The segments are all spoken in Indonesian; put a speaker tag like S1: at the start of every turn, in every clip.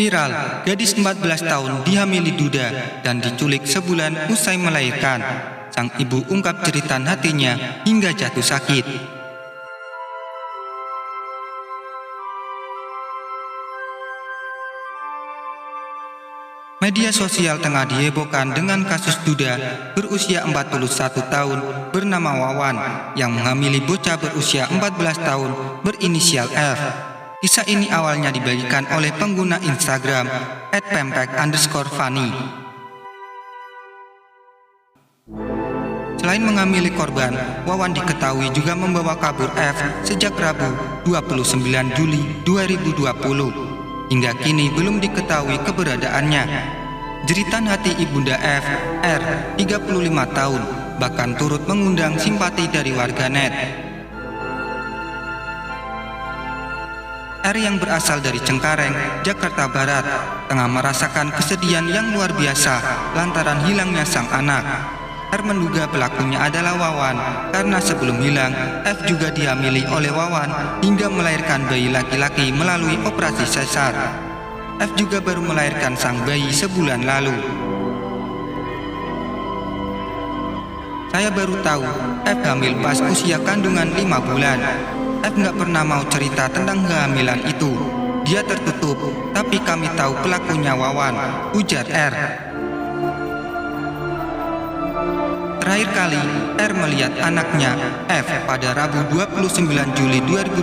S1: Viral, gadis 14 tahun dihamili duda dan diculik sebulan usai melahirkan. Sang ibu ungkap cerita hatinya hingga jatuh sakit. Media sosial tengah dihebohkan dengan kasus duda berusia 41 tahun bernama Wawan yang menghamili bocah berusia 14 tahun berinisial F. Kisah ini awalnya dibagikan oleh pengguna Instagram @pempek_funny. Selain menghamili korban, Wawan diketahui juga membawa kabur F sejak Rabu 29 Juli 2020. Hingga kini belum diketahui keberadaannya. Jeritan hati ibunda F, R, 35 tahun, bahkan turut mengundang simpati dari warganet. R yang berasal dari Cengkareng, Jakarta Barat, tengah merasakan kesedihan yang luar biasa lantaran hilangnya sang anak. R menduga pelakunya adalah Wawan karena sebelum hilang, F juga dihamili oleh Wawan hingga melahirkan bayi laki-laki melalui operasi sesar. F juga baru melahirkan sang bayi sebulan lalu. Saya baru tahu F hamil pas usia kandungan 5 bulan. F nggak pernah mau cerita tentang kehamilan itu. Dia tertutup, tapi kami tahu pelakunya Wawan, ujar R. Terakhir kali R melihat anaknya F pada Rabu 29 Juli 2020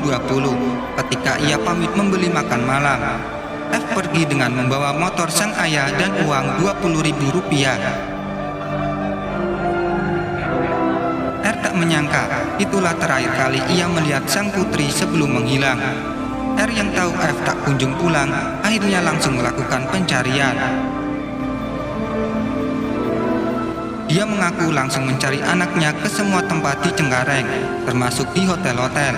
S1: ketika ia pamit membeli makan malam. F pergi dengan membawa motor sang ayah dan uang Rp20.000. R tak menyangka itulah terakhir kali ia melihat sang putri sebelum menghilang. R yang tahu F tak kunjung pulang akhirnya langsung melakukan pencarian. Dia mengaku langsung mencari anaknya ke semua tempat di Cengkareng, termasuk di hotel-hotel.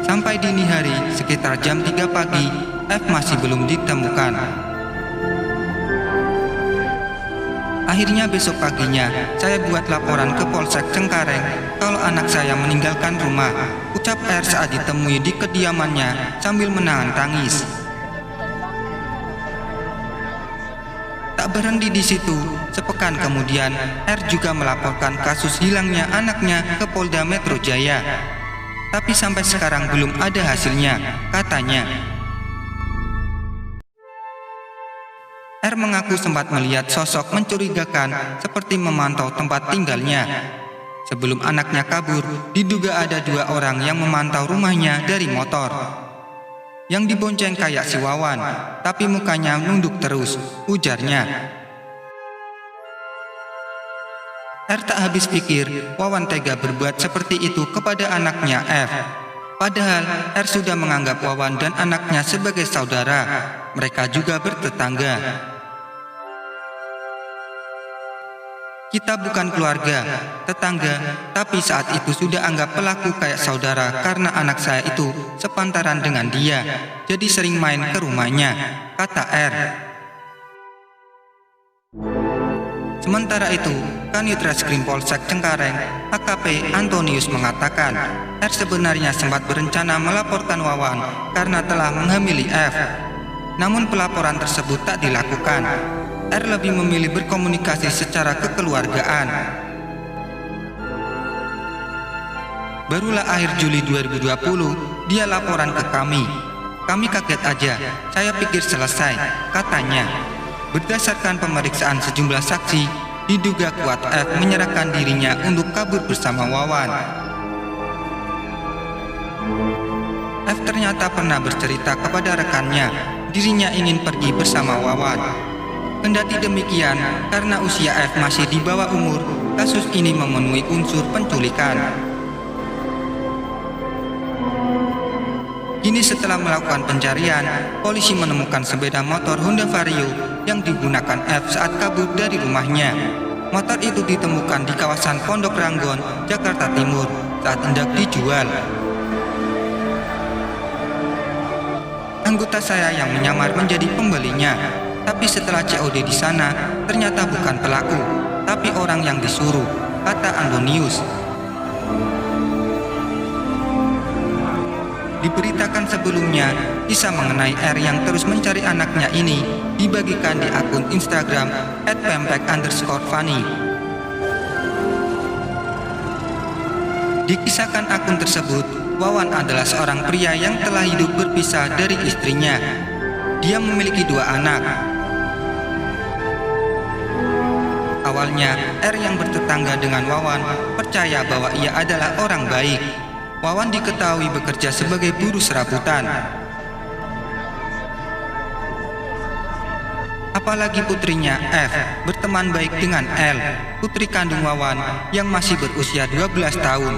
S1: Sampai dini hari, sekitar jam 3 pagi, F masih belum ditemukan. Akhirnya besok paginya, saya buat laporan ke Polsek Cengkareng kalau anak saya meninggalkan rumah, ucap R saat ditemui di kediamannya sambil menahan tangis. Tak berhenti di situ, sepekan kemudian R juga melaporkan kasus hilangnya anaknya ke Polda Metro Jaya. Tapi sampai sekarang belum ada hasilnya, katanya. R mengaku sempat melihat sosok mencurigakan seperti memantau tempat tinggalnya. Sebelum anaknya kabur, diduga ada 2 orang yang memantau rumahnya dari motor. Yang dibonceng kayak si Wawan, tapi mukanya nunduk terus, ujarnya. R tak habis pikir Wawan tega berbuat seperti itu kepada anaknya F. Padahal R sudah menganggap Wawan dan anaknya sebagai saudara. Mereka juga bertetangga. Kita bukan keluarga, tetangga, tapi saat itu sudah anggap pelaku kayak saudara karena anak saya itu sepantaran dengan dia, jadi sering main ke rumahnya, kata R. Sementara itu, Kanit Reskrim Polsek Cengkareng, AKP Antonius mengatakan, R sebenarnya sempat berencana melaporkan Wawan karena telah menghamili F. Namun pelaporan tersebut tak dilakukan. R lebih memilih berkomunikasi secara kekeluargaan. Barulah akhir Juli 2020, dia laporan ke kami. Kami kaget aja, saya pikir selesai, katanya. Berdasarkan pemeriksaan sejumlah saksi, diduga kuat F menyerahkan dirinya untuk kabur bersama Wawan. F ternyata pernah bercerita kepada rekannya, dirinya ingin pergi bersama Wawan. Kendati demikian, karena usia F masih di bawah umur, kasus ini memenuhi unsur penculikan. Kini setelah melakukan pencarian, polisi menemukan sepeda motor Honda Vario yang digunakan F saat kabur dari rumahnya. Motor itu ditemukan di kawasan Pondok Ranggon, Jakarta Timur saat hendak dijual. Anggota saya yang menyamar menjadi pembelinya. Tapi setelah COD di sana, ternyata bukan pelaku, tapi orang yang disuruh, kata Antonius. Diberitakan sebelumnya, kisah mengenai R yang terus mencari anaknya ini dibagikan di akun Instagram @pempek_funny. Dikisahkan akun tersebut, Wawan adalah seorang pria yang telah hidup berpisah dari istrinya. Dia memiliki 2 anak. Awalnya, R yang bertetangga dengan Wawan percaya bahwa ia adalah orang baik. Wawan diketahui bekerja sebagai buruh serabutan. Apalagi putrinya F berteman baik dengan L, putri kandung Wawan yang masih berusia 12 tahun.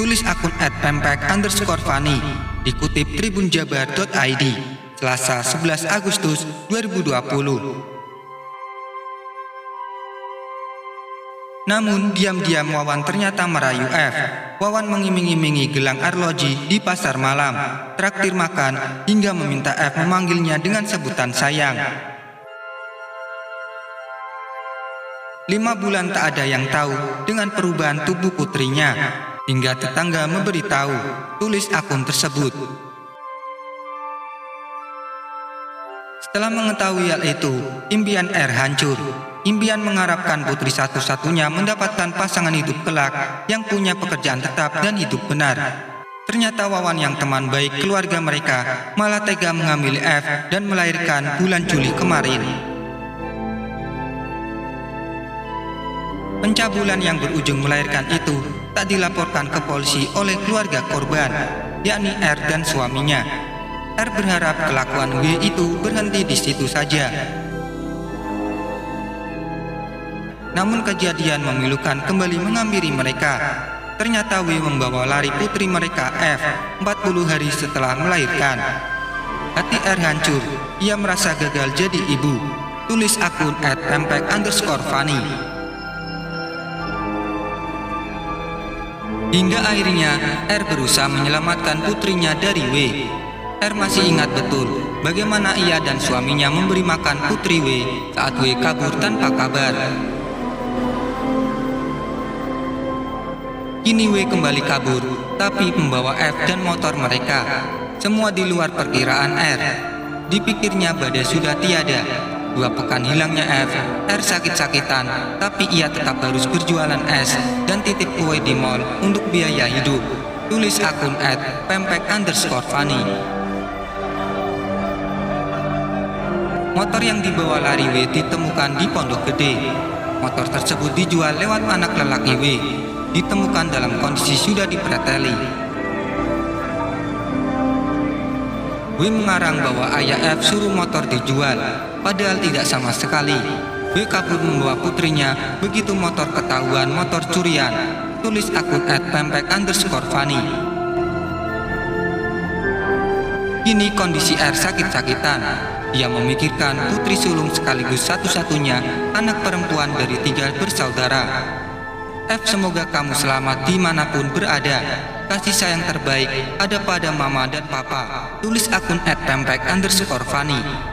S1: Tulis akun @pempek_funny, dikutip tribunjabar.id, Selasa 11 Agustus 2020. Namun diam-diam Wawan ternyata merayu F. Wawan mengiming-imingi gelang arloji di pasar malam, traktir makan, hingga meminta F memanggilnya dengan sebutan sayang. 5 bulan tak ada yang tahu dengan perubahan tubuh putrinya, hingga tetangga memberitahu, tulis akun tersebut. Setelah mengetahui hal itu, impian R hancur. Impian mengharapkan putri satu-satunya mendapatkan pasangan hidup kelak yang punya pekerjaan tetap dan hidup benar. Ternyata Wawan yang teman baik keluarga mereka malah tega mengambil F dan melahirkan bulan Juli kemarin. Pencabulan yang berujung melahirkan itu tak dilaporkan ke polisi oleh keluarga korban, yakni R dan suaminya. R berharap kelakuan W itu berhenti di situ saja. Namun kejadian memilukan kembali menghampiri mereka. Ternyata W membawa lari putri mereka F 40 hari setelah melahirkan. Hati R hancur, ia merasa gagal jadi ibu. Tulis akun @pempek_funny. Hingga akhirnya R berusaha menyelamatkan putrinya dari W. R masih ingat betul bagaimana ia dan suaminya memberi makan putri W saat W kabur tanpa kabar. Kini W kembali kabur, tapi membawa F dan motor mereka. Semua di luar perkiraan R. Dipikirnya badai sudah tiada. 2 pekan hilangnya F, R sakit-sakitan, tapi ia tetap harus berjualan es dan titip kue di mall untuk biaya hidup. Tulis akun @pempek_funny. Motor yang dibawa lari W ditemukan di Pondok Gede. Motor tersebut dijual lewat anak lelaki W. Ditemukan dalam kondisi sudah dipreteli. W mengarang bahwa ayah F suruh motor dijual, padahal tidak sama sekali. W kabur membawa putrinya begitu motor ketahuan motor curian. Tulis akun @pempek_funny. Kini kondisi R sakit-sakitan. Ia memikirkan putri sulung sekaligus satu-satunya anak perempuan dari 3 bersaudara. F, semoga kamu selamat dimanapun berada. Kasih sayang terbaik ada pada mama dan papa. Tulis akun @pempek_funny.